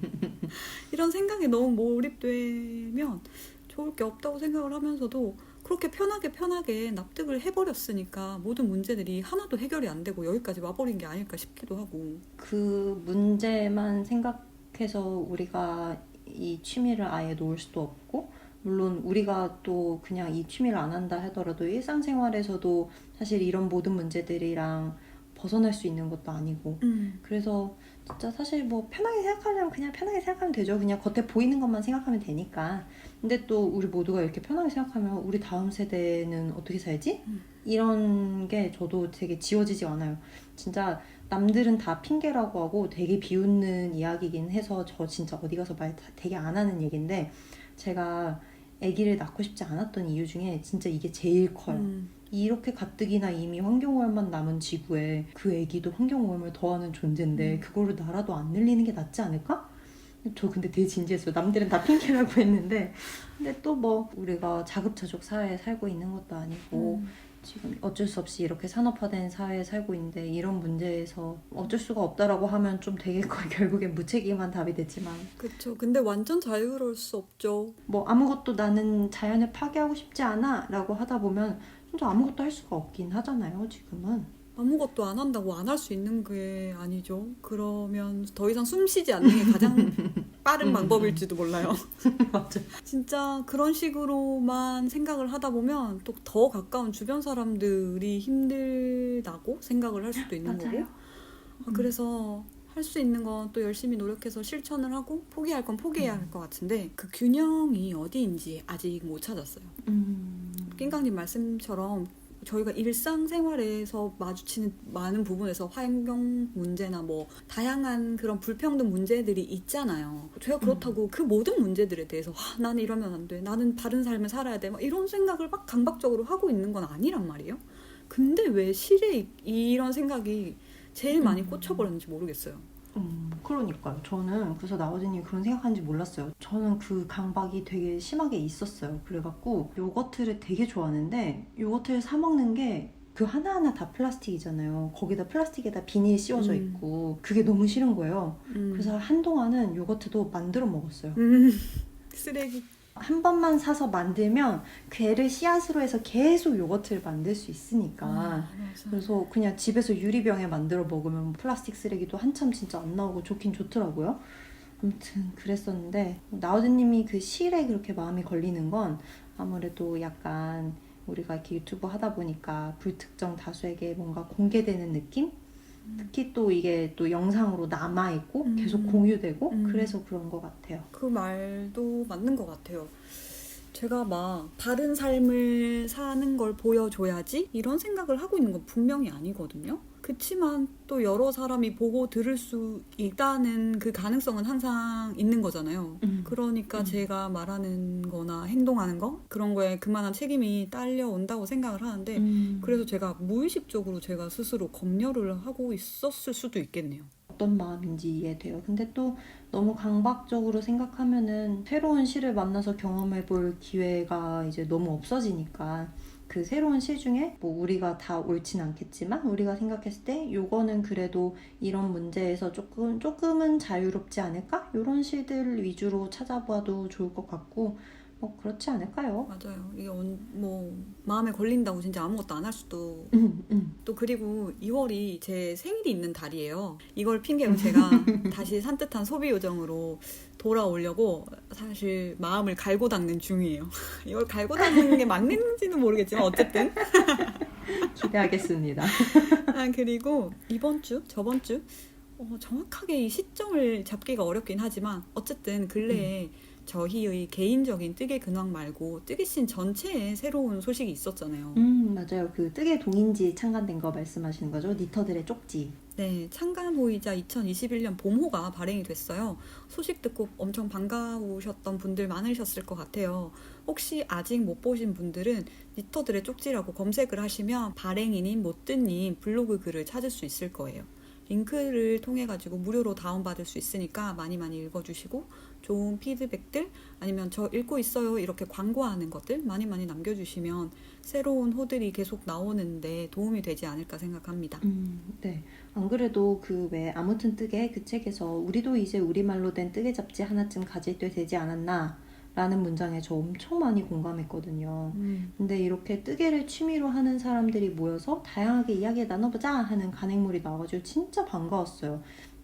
이런 생각에 너무 몰입되면 좋을 게 없다고 생각을 하면서도 그렇게 편하게 납득을 해버렸으니까 모든 문제들이 하나도 해결이 안 되고 여기까지 와버린 게 아닐까 싶기도 하고. 그 문제만 생각해서 우리가 이 취미를 아예 놓을 수도 없고, 물론 우리가 또 그냥 이 취미를 안 한다 하더라도 일상생활에서도 사실 이런 모든 문제들이랑 벗어날 수 있는 것도 아니고, 그래서 진짜 사실 뭐 편하게 생각하려면 그냥 편하게 생각하면 되죠. 그냥 겉에 보이는 것만 생각하면 되니까. 근데 또 우리 모두가 이렇게 편하게 생각하면 우리 다음 세대는 어떻게 살지? 이런 게 저도 되게 지워지지 않아요. 진짜 남들은 다 핑계라고 하고 되게 비웃는 이야기긴 해서 저 진짜 어디 가서 말 되게 안 하는 얘기인데, 제가 아기를 낳고 싶지 않았던 이유 중에 진짜 이게 제일 커요. 이렇게 가뜩이나 이미 환경오염만 남은 지구에 그 아기도 환경오염을 더하는 존재인데 그거를 나라도 안 늘리는 게 낫지 않을까? 저 근데 되게 진지했어요. 남들은 다 핑계라고 했는데, 근데 또 뭐 우리가 자급자족 사회에 살고 있는 것도 아니고 지금 어쩔 수 없이 이렇게 산업화된 사회에 살고 있는데 이런 문제에서 어쩔 수가 없다라고 하면 좀 되게 결국엔 무책임한 답이 되지만, 그쵸. 근데 완전 자유로울 수 없죠. 뭐 아무것도 나는 자연을 파괴하고 싶지 않아 라고 하다 보면 진짜 아무것도 할 수가 없긴 하잖아요, 지금은. 아무것도 안 한다고 안 할 수 있는 게 아니죠. 그러면 더 이상 숨 쉬지 않는 게 가장 빠른 방법일지도 몰라요. 맞아. 진짜 그런 식으로만 생각을 하다 보면 또 더 가까운 주변 사람들이 힘들다고 생각을 할 수도 있는 맞아요. 거고. 그래서 할 수 있는 건 또 열심히 노력해서 실천을 하고 포기할 건 포기해야 할 것 같은데 그 균형이 어디인지 아직 못 찾았어요. 낑깡님 말씀처럼 저희가 일상생활에서 마주치는 많은 부분에서 환경 문제나 뭐 다양한 그런 불평등 문제들이 있잖아요. 제가 그렇다고 그 모든 문제들에 대해서 나는 이러면 안 돼, 나는 다른 삶을 살아야 돼, 막 이런 생각을 막 강박적으로 하고 있는 건 아니란 말이에요. 근데 왜 실에 이런 생각이 제일 많이 꽂혀버렸는지 모르겠어요. 그러니까요. 저는 그래서 나우드님이 그런 생각하는지 몰랐어요. 저는 그 강박이 되게 심하게 있었어요. 그래갖고 요거트를 되게 좋아하는데 요거트를 사 먹는 게 그 하나하나 다 플라스틱이잖아요. 거기다 플라스틱에다 비닐 씌워져 있고 그게 너무 싫은 거예요. 그래서 한동안은 요거트도 만들어 먹었어요. 쓰레기. 한 번만 사서 만들면 걔를 씨앗으로 해서 계속 요거트를 만들 수 있으니까. 그래서 그냥 집에서 유리병에 만들어 먹으면 플라스틱 쓰레기도 한참 진짜 안 나오고 좋긴 좋더라고요. 아무튼 그랬었는데 나우드님이 그 실에 그렇게 마음이 걸리는 건 아무래도 약간 우리가 이렇게 유튜브 하다 보니까 불특정 다수에게 뭔가 공개되는 느낌? 특히 또 이게 또 영상으로 남아있고 계속 공유되고 그래서 그런 것 같아요. 그 말도 맞는 것 같아요. 제가 막 바른 삶을 사는 걸 보여줘야지 이런 생각을 하고 있는 건 분명히 아니거든요. 그치만 또 여러 사람이 보고 들을 수 있다는 그 가능성은 항상 있는 거잖아요. 그러니까 제가 말하는 거나 행동하는 거 그런 거에 그만한 책임이 딸려온다고 생각을 하는데 그래서 제가 무의식적으로 제가 스스로 검열을 하고 있었을 수도 있겠네요. 어떤 마음인지 이해돼요. 근데 또 너무 강박적으로 생각하면은 새로운 시를 만나서 경험해볼 기회가 이제 너무 없어지니까 그 새로운 시 중에 뭐 우리가 다 옳진 않겠지만 우리가 생각했을 때 요거는 그래도 이런 문제에서 조금은 자유롭지 않을까? 이런 시들 위주로 찾아봐도 좋을 것 같고 뭐 그렇지 않을까요? 맞아요. 이게 뭐 마음에 걸린다고 진짜 아무것도 안 할 수도 또 그리고 2월이 제 생일이 있는 달이에요. 이걸 핑계로 제가 다시 산뜻한 소비 요정으로 돌아오려고 사실 마음을 갈고 닦는 중이에요. 이걸 갈고 닦는 게 맞는지는 모르겠지만 어쨌든 기대하겠습니다. 그리고 이번 주, 저번 주 정확하게 이 시점을 잡기가 어렵긴 하지만 어쨌든 근래에 저희의 개인적인 뜨개 근황 말고 뜨개씬 전체에 새로운 소식이 있었잖아요. 맞아요. 그 뜨개 동인지 창간된 거 말씀하시는 거죠? 니터들의 쪽지. 네, 창간호이자 2021년 봄호가 발행이 됐어요. 소식 듣고 엄청 반가우셨던 분들 많으셨을 것 같아요. 혹시 아직 못 보신 분들은 니터들의 쪽지라고 검색을 하시면 발행인인 모뜨님 블로그 글을 찾을 수 있을 거예요. 링크를 통해 가지고 무료로 다운받을 수 있으니까 많이 많이 읽어주시고 좋은 피드백들 아니면 저 읽고 있어요 이렇게 광고하는 것들 많이 많이 남겨주시면 새로운 호들이 계속 나오는데 도움이 되지 않을까 생각합니다. 네. 안 그래도 그 왜 아무튼 뜨개 그 책에서 우리도 이제 우리말로 된 뜨개 잡지 하나쯤 가질 때 되지 않았나 라는 문장에 저 엄청 많이 공감했거든요. 근데 이렇게 뜨개를 취미로 하는 사람들이 모여서 다양하게 이야기 나눠보자 하는 간행물이 나와가지고 진짜 반가웠어요.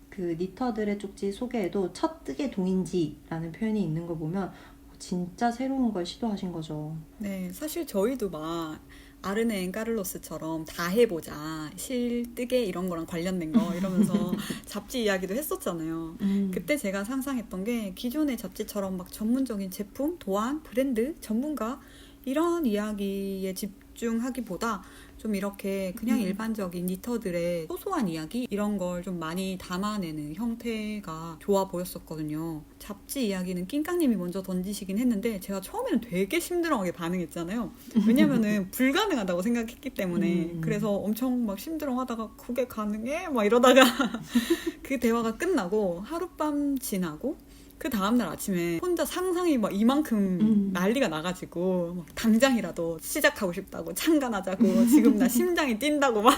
그 니터들의 쪽지 소개에도 첫 뜨개 동인지라는 표현이 있는 거 보면 진짜 새로운 걸 시도하신 거죠. 네, 사실 저희도 막 아르네 엔카를로스처럼 다 해보자 실뜨개 이런 거랑 관련된 거 이러면서 잡지 이야기도 했었잖아요. 그때 제가 상상했던 게 기존의 잡지처럼 막 전문적인 제품, 도안, 브랜드, 전문가 이런 이야기에 집중하기보다 좀 이렇게 그냥 일반적인 니터들의 소소한 이야기 이런 걸 좀 많이 담아내는 형태가 좋아 보였었거든요. 잡지 이야기는 낑깡님이 먼저 던지시긴 했는데 제가 처음에는 되게 심드렁하게 반응했잖아요. 왜냐면은 불가능하다고 생각했기 때문에 그래서 엄청 막 심드렁하다가 그게 가능해? 막 이러다가 그 대화가 끝나고 하룻밤 지나고 그 다음날 아침에 혼자 상상이 막 이만큼 난리가 나가지고 막 당장이라도 시작하고 싶다고 창간하자고 지금 나 심장이 뛴다고 막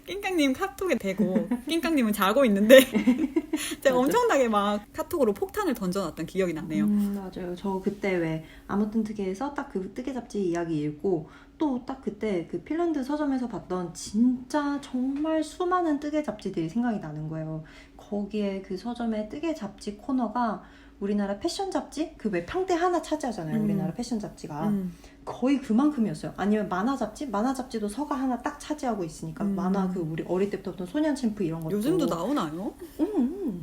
낑깡님 카톡에 대고 낑깡님은 자고 있는데 제가 엄청나게 막 카톡으로 폭탄을 던져놨던 기억이 나네요. 맞아요. 저 그때 왜 아무튼 뜨개에서 딱 그 뜨개 잡지 이야기 읽고 또 딱 그때 그 핀란드 서점에서 봤던 진짜 정말 수많은 뜨개 잡지들이 생각이 나는 거예요. 거기에 그 서점의 뜨개 잡지 코너가 우리나라 패션 잡지? 그 왜 평대 하나 차지하잖아요. 우리나라 패션 잡지가. 거의 그만큼이었어요. 아니면 만화 잡지? 만화 잡지도 서가 하나 딱 차지하고 있으니까 만화 그 우리 어릴 때부터 보던 소년 챔프 이런 것도 요즘도 나오나요?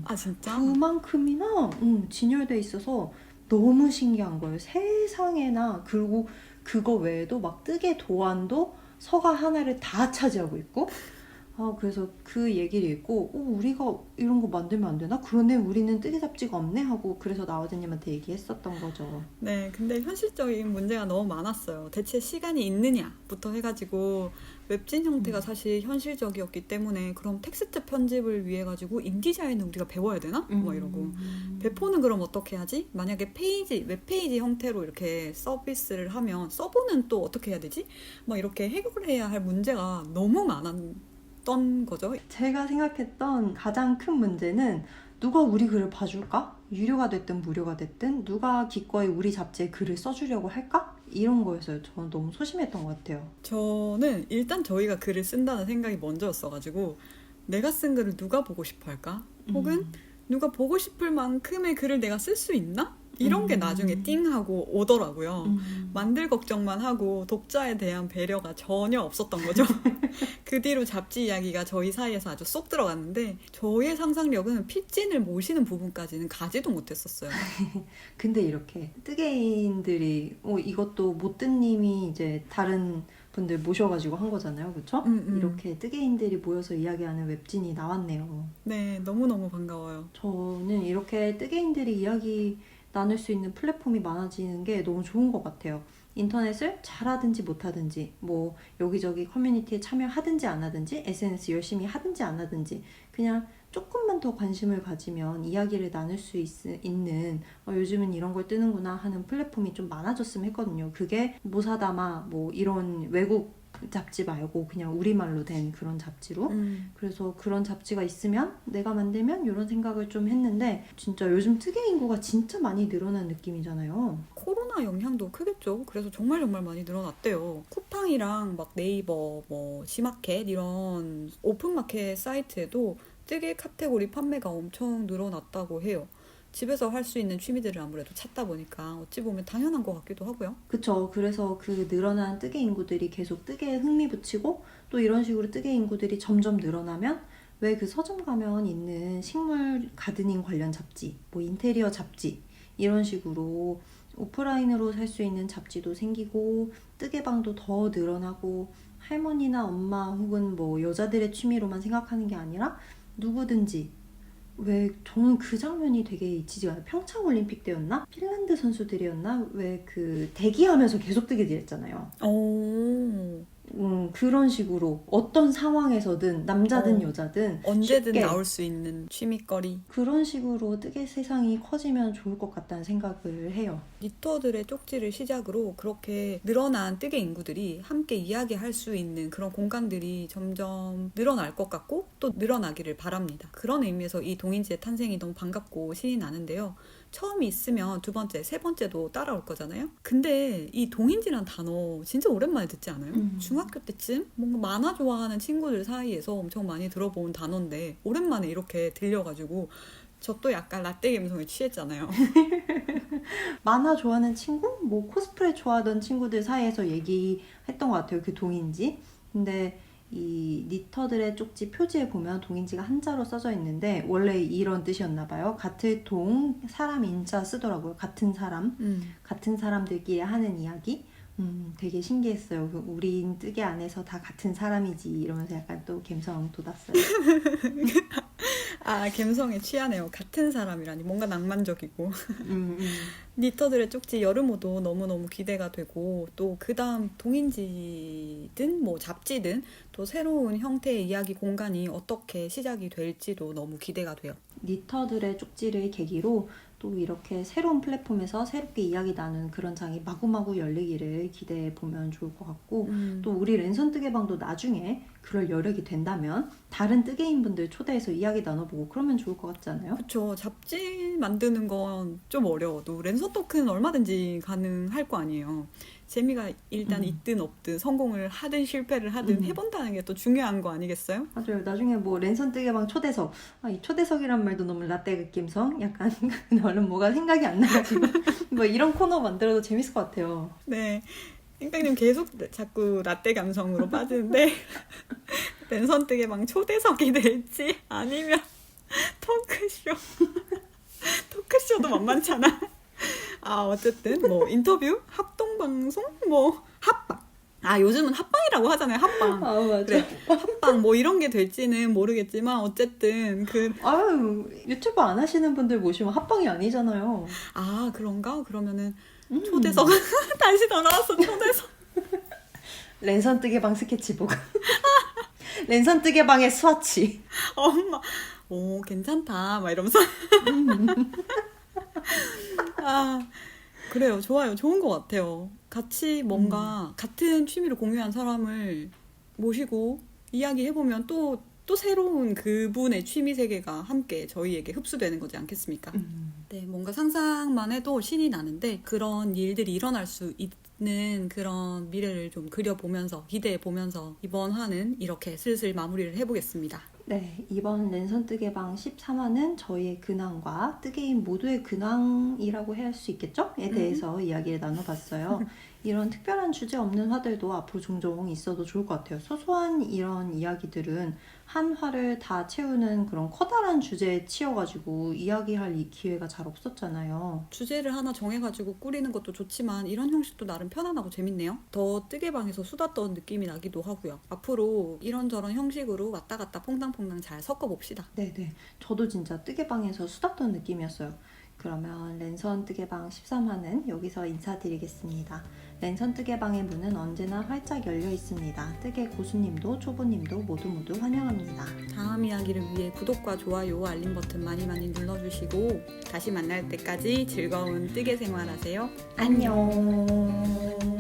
아 진짜? 그만큼이나 진열돼 있어서 너무 신기한 거예요. 세상에나. 그리고 그거 외에도 막 뜨개 도안도 서가 하나를 다 차지하고 있고 그래서 그 얘기를 읽고 우리가 이런 거 만들면 안 되나? 그러네 우리는 뜨개 잡지가 없네 하고 그래서 나와드님한테 얘기했었던 거죠. 네, 근데 현실적인 문제가 너무 많았어요. 대체 시간이 있느냐부터 해가지고 웹진 형태가 사실 현실적이었기 때문에 그럼 텍스트 편집을 위해 가지고 인디자인을 우리가 배워야 되나? 뭐 이러고 배포는 그럼 어떻게 하지? 만약에 웹페이지 형태로 이렇게 서비스를 하면 서버는 또 어떻게 해야 되지? 뭐 이렇게 해결해야 할 문제가 너무 많았던 거죠. 제가 생각했던 가장 큰 문제는 누가 우리 글을 봐줄까? 유료가 됐든 무료가 됐든 누가 기꺼이 우리 잡지에 글을 써주려고 할까? 이런 거였어요. 저는 너무 소심했던 것 같아요. 저는 일단 저희가 글을 쓴다는 생각이 먼저였어가지고 내가 쓴 글을 누가 보고 싶어 할까? 혹은 누가 보고 싶을 만큼의 글을 내가 쓸 수 있나? 이런 게 나중에 띵하고 오더라고요. 음. 만들 걱정만 하고 독자에 대한 배려가 전혀 없었던 거죠. 그 뒤로 잡지 이야기가 저희 사이에서 아주 쏙 들어갔는데 저의 상상력은 핏진을 모시는 부분까지는 가지도 못했었어요. 근데 이렇게 뜨개인들이 이것도 모뜨님이 이제 다른 분들 모셔가지고 한 거잖아요, 그렇죠? 이렇게 뜨개인들이 모여서 이야기하는 웹진이 나왔네요. 네, 너무너무 반가워요. 저는 이렇게 뜨개인들이 이야기 나눌 수 있는 플랫폼이 많아지는 게 너무 좋은 것 같아요. 인터넷을 잘하든지 못하든지, 뭐 여기저기 커뮤니티에 참여하든지 안 하든지, SNS 열심히 하든지 안 하든지, 그냥 조금만 더 관심을 가지면 이야기를 나눌 수 있는 요즘은 이런 걸 뜨는구나 하는 플랫폼이 좀 많아졌으면 했거든요. 그게 모사다마 뭐 이런 외국 잡지 말고 그냥 우리말로 된 그런 잡지로 그래서 그런 잡지가 있으면 내가 만들면 이런 생각을 좀 했는데 진짜 요즘 뜨개 인구가 진짜 많이 늘어난 느낌이잖아요. 코로나 영향도 크겠죠. 그래서 정말 많이 늘어났대요. 쿠팡이랑 막 네이버, 뭐 지마켓 이런 오픈마켓 사이트에도 뜨개 카테고리 판매가 엄청 늘어났다고 해요. 집에서 할 수 있는 취미들을 아무래도 찾다 보니까 어찌 보면 당연한 것 같기도 하고요. 그쵸. 그래서 그 늘어난 뜨개 인구들이 계속 뜨개에 흥미 붙이고 또 이런 식으로 뜨개 인구들이 점점 늘어나면 왜 그 서점 가면 있는 식물 가드닝 관련 잡지, 뭐 인테리어 잡지 이런 식으로 오프라인으로 살 수 있는 잡지도 생기고 뜨개방도 더 늘어나고 할머니나 엄마 혹은 뭐 여자들의 취미로만 생각하는 게 아니라 누구든지 왜 저는 그 장면이 되게 잊히지가 않아요. 평창올림픽 때였나? 핀란드 선수들이었나? 왜 그 대기하면서 계속 뜨개질 했잖아요. 오, 그런 식으로 어떤 상황에서든 남자든 어. 여자든 언제든 쉽게 나올 수 있는 취미거리. 그런 식으로 뜨개 세상이 커지면 좋을 것 같다는 생각을 해요. 니터들의 쪽지를 시작으로 그렇게 늘어난 뜨개 인구들이 함께 이야기할 수 있는 그런 공간들이 점점 늘어날 것 같고 또 늘어나기를 바랍니다. 그런 의미에서 이 동인지의 탄생이 너무 반갑고 신이 나는데요. 처음이 있으면 두 번째, 세 번째도 따라올 거잖아요. 근데 이 동인지란 단어 진짜 오랜만에 듣지 않아요? 중학교 때쯤 뭔가 만화 좋아하는 친구들 사이에서 엄청 많이 들어본 단어인데 오랜만에 이렇게 들려가지고 저 또 약간 라떼 감성에 취했잖아요. 만화 좋아하는 친구? 뭐 코스프레 좋아하던 친구들 사이에서 얘기했던 것 같아요. 그 동인지. 근데 이 니터들의 쪽지 표지에 보면 동인지가 한자로 써져 있는데 원래 이런 뜻이었나 봐요. 같은 동, 사람 인자 쓰더라고요. 같은 사람. 같은 사람들끼리 하는 이야기. 되게 신기했어요. 우린 뜨개 안에서 다 같은 사람이지 이러면서 약간 또 감성 돋았어요. 아, 감성에 취하네요. 같은 사람이라니 뭔가 낭만적이고. 니터들의 쪽지 여름호도 너무너무 기대가 되고 또 그 다음 동인지든 뭐 잡지든 또 새로운 형태의 이야기 공간이 어떻게 시작이 될지도 너무 기대가 돼요. 니터들의 쪽지를 계기로 또 이렇게 새로운 플랫폼에서 새롭게 이야기 나누는 그런 장이 마구마구 열리기를 기대해 보면 좋을 것 같고 또 우리 랜선 뜨개방도 나중에 그럴 여력이 된다면 다른 뜨개인분들 초대해서 이야기 나눠보고 그러면 좋을 것 같지 않아요? 그쵸. 잡지 만드는 건 좀 어려워도 랜선 토크는 얼마든지 가능할 거 아니에요. 재미가 일단 있든 없든 성공을 하든 실패를 하든 해본다는 게 또 중요한 거 아니겠어요? 맞아요. 나중에 뭐 랜선 뜨개방 초대석 이 초대석이란 말도 너무 라떼 느낌성 약간 얼른 뭐가 생각이 안 나가지고 뭐 이런 코너 만들어도 재밌을 것 같아요. 네. 땡땡님 계속 자꾸 라떼 감성으로 빠지는데 랜선 뜨개방 초대석이 될지 아니면 토크쇼 토크쇼도 만만찮아. 아, 어쨌든 뭐 인터뷰, 합동방송, 뭐 합방. 아, 요즘은 합방이라고 하잖아요. 합방. 아 맞아. 그래, 합방 뭐 이런 게 될지는 모르겠지만 어쨌든 아유 유튜브 안 하시는 분들 모시면 합방이 아니잖아요. 아, 그런가? 그러면은 초대석 다시 돌아왔어. 초대석. 랜선 뜨개방 스케치북. 랜선 뜨개방의 스와치. 엄마, 오, 괜찮다. 막 이러면서. 아, 그래요. 좋아요. 좋은 것 같아요. 같이 뭔가 같은 취미를 공유한 사람을 모시고 이야기해보면 또 새로운 그분의 취미 세계가 함께 저희에게 흡수되는 거지 않겠습니까? 네, 뭔가 상상만 해도 신이 나는데 그런 일들이 일어날 수 있는 그런 미래를 좀 그려보면서 기대해보면서 이번 화는 이렇게 슬슬 마무리를 해보겠습니다. 네, 이번 랜선 뜨개방 13화는 저희의 근황과 뜨개인 모두의 근황이라고 해야 할 수 있겠죠?에 대해서 이야기를 나눠봤어요. 이런 특별한 주제 없는 화들도 앞으로 종종 있어도 좋을 것 같아요. 소소한 이런 이야기들은 한 화를 다 채우는 그런 커다란 주제에 치여가지고 이야기할 이 기회가 잘 없었잖아요. 주제를 하나 정해가지고 꾸리는 것도 좋지만 이런 형식도 나름 편안하고 재밌네요. 더 뜨개방에서 수다 떠는 느낌이 나기도 하고요. 앞으로 이런저런 형식으로 왔다 갔다 퐁당퐁당 잘 섞어봅시다. 네네. 저도 진짜 뜨개방에서 수다 떠는 느낌이었어요. 그러면 랜선 뜨개방 13화는 여기서 인사드리겠습니다. 랜선 뜨개방의 문은 언제나 활짝 열려 있습니다. 뜨개 고수님도 초보님도 모두 환영합니다. 다음 이야기를 위해 구독과 좋아요, 알림 버튼 많이 눌러주시고 다시 만날 때까지 즐거운 뜨개 생활하세요. 안녕.